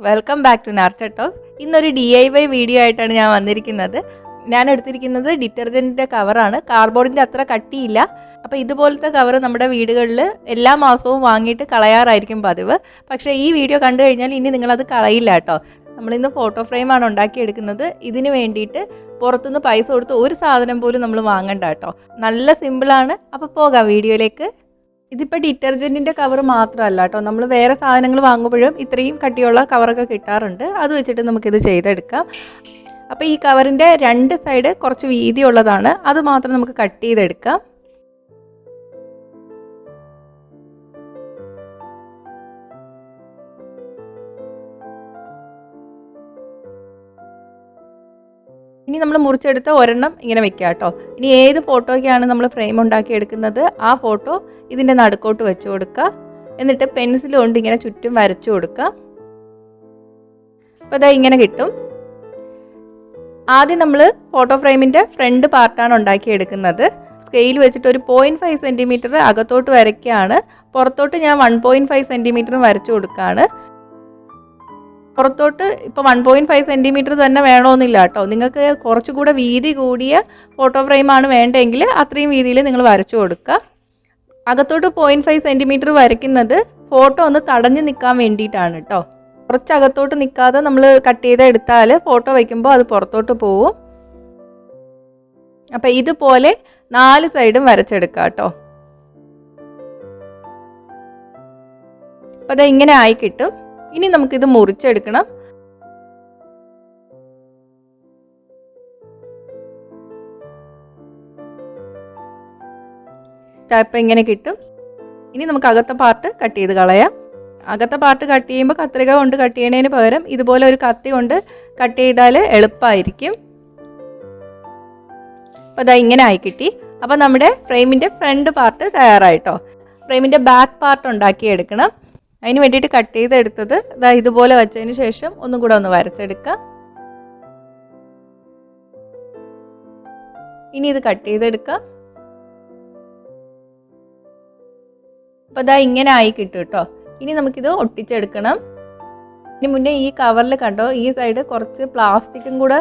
Welcome back to nurture talk. ഇന്നൊരു DIY video ആയിട്ടാണ് ഞാൻ വന്നിരിക്കുന്നത്. ഞാൻ എടുത്തിരിക്കുന്നത് ഡിറ്റർജൻറ്റിൻ്റെ കവറാണ്. കാർഡ്ബോർഡിൻ്റെ അത്ര കട്ടിയില്ല. അപ്പോൾ ഇതുപോലത്തെ കവർ നമ്മുടെ വീടുകളിൽ എല്ലാ മാസവും വാങ്ങിയിട്ട് കളയാറായിരിക്കും പതിവ്. പക്ഷേ ഈ വീഡിയോ കണ്ടു കഴിഞ്ഞാൽ ഇനി നിങ്ങളത് കളയില്ല കേട്ടോ. നമ്മളിന്ന് ഫോട്ടോ ഫ്രെയിമാണ് ഉണ്ടാക്കിയെടുക്കുന്നത്. ഇതിന് വേണ്ടിയിട്ട് പുറത്തുനിന്ന് പൈസ കൊടുത്ത് ഒരു സാധനം പോലും നമ്മൾ വാങ്ങണ്ട കേട്ടോ. നല്ല സിമ്പിളാണ്. അപ്പോൾ പോകാം വീഡിയോയിലേക്ക്. ഇതിപ്പോൾ ഡിറ്റർജൻറ്റിൻ്റെ കവർ മാത്രമല്ല കേട്ടോ, നമ്മൾ വേറെ സാധനങ്ങൾ വാങ്ങുമ്പോഴും ഇത്രയും കട്ടിയുള്ള കവറൊക്കെ കിട്ടാറുണ്ട്. അത് വെച്ചിട്ട് നമുക്കിത് ചെയ്തെടുക്കാം. അപ്പോൾ ഈ കവറിൻ്റെ രണ്ട് സൈഡ് കുറച്ച് വീതിയുള്ളതാണ്, അത് മാത്രം നമുക്ക് കട്ട് ചെയ്തെടുക്കാം. ഇനി നമ്മൾ മുറിച്ചെടുത്ത ഒരെണ്ണം ഇങ്ങനെ വെക്കുക കേട്ടോ. ഇനി ഏത് ഫോട്ടോയ്ക്കാണ് നമ്മൾ ഫ്രെയിം ഉണ്ടാക്കി എടുക്കുന്നത് ആ ഫോട്ടോ ഇതിൻ്റെ നടുക്കോട്ട് വെച്ച് കൊടുക്കുക. എന്നിട്ട് പെൻസിൽ കൊണ്ട് ഇങ്ങനെ ചുറ്റും വരച്ചു കൊടുക്കുക. അപ്പോൾ അതാ ഇങ്ങനെ കിട്ടും. ആദ്യം നമ്മൾ ഫോട്ടോ ഫ്രെയിമിൻ്റെ ഫ്രണ്ട് പാർട്ടാണ് ഉണ്ടാക്കിയെടുക്കുന്നത്. സ്കെയിൽ വെച്ചിട്ട് ഒരു 0.5 സെൻറ്റിമീറ്റർ അകത്തോട്ട് വരയ്ക്കുകയാണ്. പുറത്തോട്ട് ഞാൻ 1.5 സെൻറ്റിമീറ്റർ വരച്ചു കൊടുക്കുകയാണ്. പുറത്തോട്ട് ഇപ്പോൾ 1.5 സെൻറ്റിമീറ്റർ തന്നെ വേണമെന്നില്ല കേട്ടോ. നിങ്ങൾക്ക് കുറച്ചുകൂടെ വീതി കൂടിയ ഫോട്ടോ ഫ്രെയിമാണ് വേണ്ടതെങ്കിൽ അത്രയും വീതിയിൽ നിങ്ങൾ വരച്ചു കൊടുക്കുക. അകത്തോട്ട് 0.5 സെൻറ്റിമീറ്റർ വരയ്ക്കുന്നത് ഫോട്ടോ ഒന്ന് തടഞ്ഞു നിൽക്കാൻ വേണ്ടിയിട്ടാണ് കേട്ടോ. കുറച്ച് അകത്തോട്ട് നിൽക്കാതെ നമ്മൾ കട്ട് ചെയ്ത് എടുത്താൽ ഫോട്ടോ വയ്ക്കുമ്പോൾ അത് പുറത്തോട്ട് പോവും. അപ്പം ഇതുപോലെ 4 സൈഡും വരച്ചെടുക്കുക കേട്ടോ. അപ്പം അത് ഇങ്ങനെ ആയി കിട്ടും. ഇനി നമുക്കിത് മുറിച്ചെടുക്കണം. ഇപ്പം ഇങ്ങനെ കിട്ടും. ഇനി നമുക്ക് അകത്തെ പാർട്ട് കട്ട് ചെയ്ത് കളയാം. അകത്തെ പാർട്ട് കട്ട് ചെയ്യുമ്പോൾ കത്രിക കൊണ്ട് കട്ട് ചെയ്യണതിന് പകരം ഇതുപോലെ ഒരു കത്തി കൊണ്ട് കട്ട് ചെയ്താൽ എളുപ്പമായിരിക്കും. അപ്പോൾ അതാ ഇങ്ങനെ ആയി കിട്ടി. അപ്പോൾ നമ്മുടെ ഫ്രെയിമിൻ്റെ ഫ്രണ്ട് പാർട്ട് തയ്യാറായിട്ടോ. ഫ്രെയിമിൻ്റെ ബാക്ക് പാർട്ട് ഉണ്ടാക്കിയെടുക്കണം. അതിന് വേണ്ടിയിട്ട് കട്ട് ചെയ്തെടുത്തത് ഇതാ ഇതുപോലെ വെച്ചതിന് ശേഷം ഒന്നും കൂടെ ഒന്ന് വരച്ചെടുക്കാം. ഇനി ഇത് കട്ട് ചെയ്തെടുക്കാം. അപ്പോൾ ഇതാ ഇങ്ങനെ ആയി കിട്ടും കേട്ടോ. ഇനി നമുക്കിത് ഒട്ടിച്ചെടുക്കണം. ഇനി മുന്നേ ഈ കവറിൽ കണ്ടോ, ഈ സൈഡ് കുറച്ച് പ്ലാസ്റ്റിക്കും കൂടെ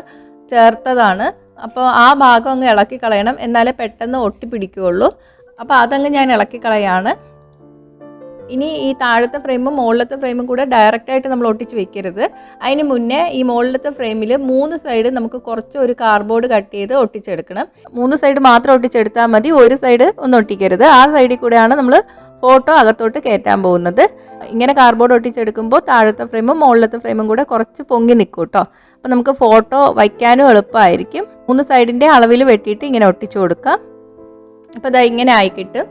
ചേർത്തതാണ്. അപ്പോൾ ആ ഭാഗം അങ്ങ് ഇളക്കി കളയണം, എന്നാലേ പെട്ടെന്ന് ഒട്ടിപ്പിടിക്കുകയുള്ളൂ. അപ്പോൾ അതങ്ങ് ഞാൻ ഇളക്കി കളയാണ്. ഇനി ഈ താഴത്തെ ഫ്രെയിമും മുകളിലത്തെ ഫ്രെയിമും കൂടെ ഡയറക്റ്റായിട്ട് നമ്മൾ ഒട്ടിച്ച് വെക്കരുത്. അതിന് മുന്നേ ഈ മുകളിലത്തെ ഫ്രെയിമിൽ 3 സൈഡ് നമുക്ക് കുറച്ച് ഒരു കാർഡ്ബോർഡ് കട്ട് ചെയ്ത് ഒട്ടിച്ചെടുക്കണം. 3 സൈഡ് മാത്രം ഒട്ടിച്ചെടുത്താൽ മതി, ഒരു സൈഡ് ഒന്നും ഒട്ടിക്കരുത്. ആ സൈഡിൽ കൂടെയാണ് നമ്മൾ ഫോട്ടോ അകത്തോട്ട് കയറ്റാൻ പോകുന്നത്. ഇങ്ങനെ കാർഡ്ബോർഡ് ഒട്ടിച്ചെടുക്കുമ്പോൾ താഴത്തെ ഫ്രെയിമും മുകളിലത്തെ ഫ്രെയിമും കൂടെ കുറച്ച് പൊങ്ങി നിൽക്കും കേട്ടോ. അപ്പോൾ നമുക്ക് ഫോട്ടോ വയ്ക്കാനും എളുപ്പമായിരിക്കും. 3 സൈഡിൻ്റെ അളവിൽ വെട്ടിയിട്ട് ഇങ്ങനെ ഒട്ടിച്ചു കൊടുക്കാം. അപ്പോൾ ഇതാ ഇങ്ങനെ ആയി കിട്ടും.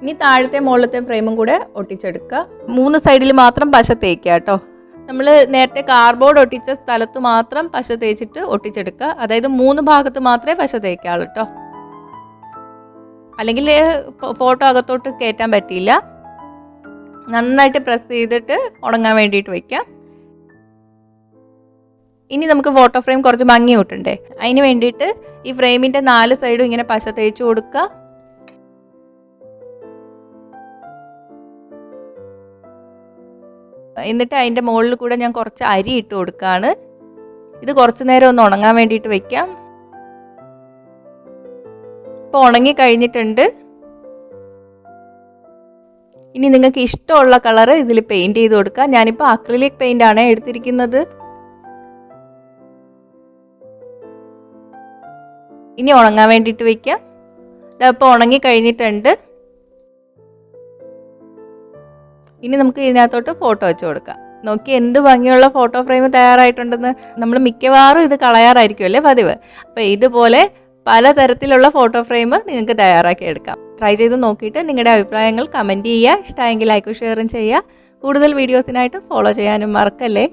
ഇനി താഴത്തെ മുകളിലത്തെ ഫ്രെയിമും കൂടെ ഒട്ടിച്ചെടുക്കുക. 3 സൈഡിൽ മാത്രം പശ തേക്കുക കേട്ടോ. നമ്മൾ നേരത്തെ കാർഡ്ബോർഡ് ഒട്ടിച്ച സ്ഥലത്ത് മാത്രം പശ തേച്ചിട്ട് ഒട്ടിച്ചെടുക്കുക. അതായത് 3 ഭാഗത്ത് മാത്രമേ പശ തേക്കാവുള്ളൂ കേട്ടോ. അല്ലെങ്കിൽ ഫോട്ടോ അകത്തോട്ട് കയറ്റാൻ പറ്റിയില്ല. നന്നായിട്ട് പ്രസ് ചെയ്തിട്ട് ഉണങ്ങാൻ വേണ്ടിയിട്ട് വയ്ക്കാം. ഇനി നമുക്ക് ഫോട്ടോ ഫ്രെയിം കുറച്ച് ഭംഗി കൂട്ടണ്ടേ. അതിന് വേണ്ടിയിട്ട് ഈ ഫ്രെയിമിൻ്റെ 4 സൈഡും ഇങ്ങനെ പശ തേച്ച് കൊടുക്കുക. എന്നിട്ട് അതിൻ്റെ മുകളിൽ കൂടെ ഞാൻ കുറച്ച് അരി ഇട്ട് കൊടുക്കുകയാണ്. ഇത് കുറച്ച് നേരം ഒന്ന് ഉണങ്ങാൻ വേണ്ടിയിട്ട് വയ്ക്കാം. ഇപ്പോൾ ഉണങ്ങി കഴിഞ്ഞിട്ടുണ്ട്. ഇനി നിങ്ങൾക്ക് ഇഷ്ടമുള്ള കളറ് ഇതിൽ പെയിൻറ്റ് ചെയ്ത് കൊടുക്കുക. ഞാനിപ്പോൾ അക്രിലിക് പെയിൻ്റ് ആണ് എടുത്തിരിക്കുന്നത്. ഇനി ഉണങ്ങാൻ വേണ്ടിയിട്ട് വയ്ക്കാം. ഇതിപ്പോൾ ഉണങ്ങി കഴിഞ്ഞിട്ടുണ്ട്. ഇനി നമുക്ക് ഇതിനകത്തോട്ട് ഫോട്ടോ വെച്ച് കൊടുക്കാം. നോക്കി എന്ത് ഭംഗിയുള്ള ഫോട്ടോ ഫ്രെയിം തയ്യാറായിട്ടുണ്ടെന്ന്. നമ്മൾ മിക്കവാറും ഇത് കളയാറായിരിക്കുമല്ലേ പതിവ്. അപ്പോൾ ഇതുപോലെ പലതരത്തിലുള്ള ഫോട്ടോ ഫ്രെയിം നിങ്ങൾക്ക് തയ്യാറാക്കി എടുക്കാം. ട്രൈ ചെയ്ത് നോക്കിയിട്ട് നിങ്ങളുടെ അഭിപ്രായങ്ങൾ കമൻറ്റ് ചെയ്യുക. ഇഷ്ടമായെങ്കിൽ ലൈക്കും ഷെയറും ചെയ്യുക. കൂടുതൽ വീഡിയോസിനായിട്ട് ഫോളോ ചെയ്യാനും മറക്കല്ലേ.